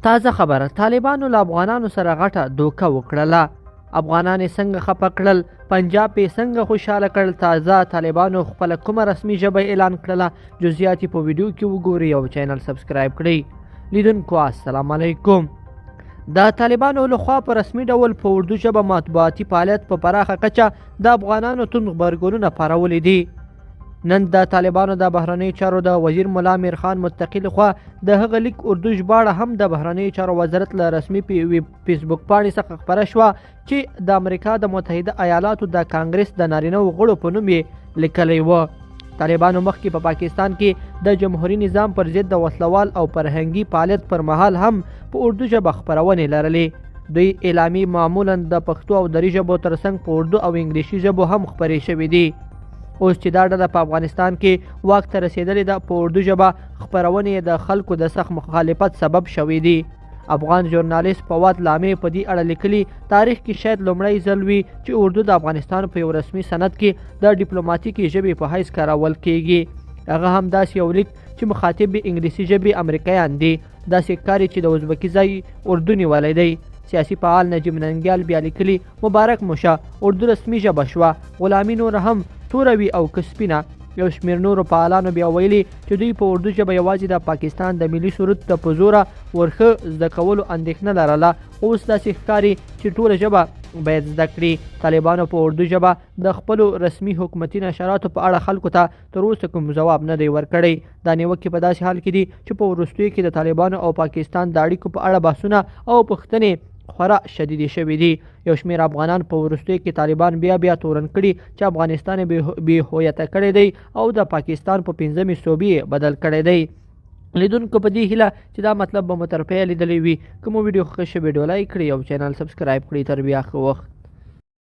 تازه خبره، طالبانو له افغانانو سره غټه دوکه وکړله. افغانان یې څنګه خفه کړل، پنجاب یې څنګه خوشحاله کړل. تازه طالبانو خپله کومه رسمي ژبه اعلان کړله، جزئیات یې په ویډیو کې وګورئ او چینل سبسکرایب کړئ. لیدونکو السلام علیکم. د طالبانو لخوا په رسمي ډول په اردو ژبه مطبوعاتي فعالیت په پراخه کچه د افغانانو توند غبرګونونه پارولي دي. نن د طالبانو د بهرنیو چارو د وزیر ملا امیر خان متقي لخوا د هغه لیک اردو ژباړه هم د بهرنیو چارو وزارت له رسمي فیسبوک پاڼې څخه خپره شوه چې د امریکا د متحده ایالاتو د کانګرس د نارینهو غړو په نوم یې لیکلی و. طالبانو مخکې په پاکستان کې د جمهوریت نظام پر ضد د وسلوال او فرهنګي فعالیت پر مهال هم په اردو ژبه خپرونې لرلې. دوی اعلامی معمولا د پښتو او دري ژبو ترڅنګ په اردو او انګلیسي ژبو هم خپرې شوې دي. اوس چې دا ډله په افغانستان کې واک ته رسېدلې ده، په اردو ژبه خپرونې د خلکو د سخت مخالفت سبب شوي دي. افغان ژورنالیست فواد لامې په دې اړه لیکلي، تاریخ کې شاید لومړی ځل وي چې اردو د افغانستان په یو رسمي سند کې د ډیپلوماتیکي ژبې په حیث کارول کیږي. هغه هم داسې یو لیک چې مخاطب انګلیسي ژبې امریکایان دي. داسې ښکاري چې د ازبکي ځای اردو نیولی دی. سیاسي فعال نجیب ننګیال بیا لیکلي، مبارک موشه، اردو رسمي ژبه شوه. غلامي نور هم توروي او کسپینه. یو شمېر نورو فعالانو بیا ویلي چې دوی په اردو ژبه یوازې د پاکستان د ملي سرود د په زوره ورښه زده کولو اندېښنه لرله. اوس داسې ښکاري چې ټوله ژبه باید زده کړي. طالبانو په اردو ژبه د خپلو رسمي حکومتي نشراتو په اړه خلکو ته تر اوسه کوم جواب نه دی ورکړی. دا نیوکې په داسې حال کې دي چې په وروستیو کې د طالبانو او پاکستان د اړیکو په اړه بحثونه او پوښتنې خورا شدیدې شوي دي. یو شمېر افغانان په وروستیو کې طالبان بیا تورن کړي چې افغانستان بې هویته کړی دی او د پاکستان په 15مې صوبې بدل کړی دی. لیدونکو په دې هیله چې دا مطلب به مو تر پایه لیدلی وي. که مو ویډیو خوښ شوی ویډیو لایک کړئ او چینل سبسکرایب کړئ. تر بیا ښه وخت.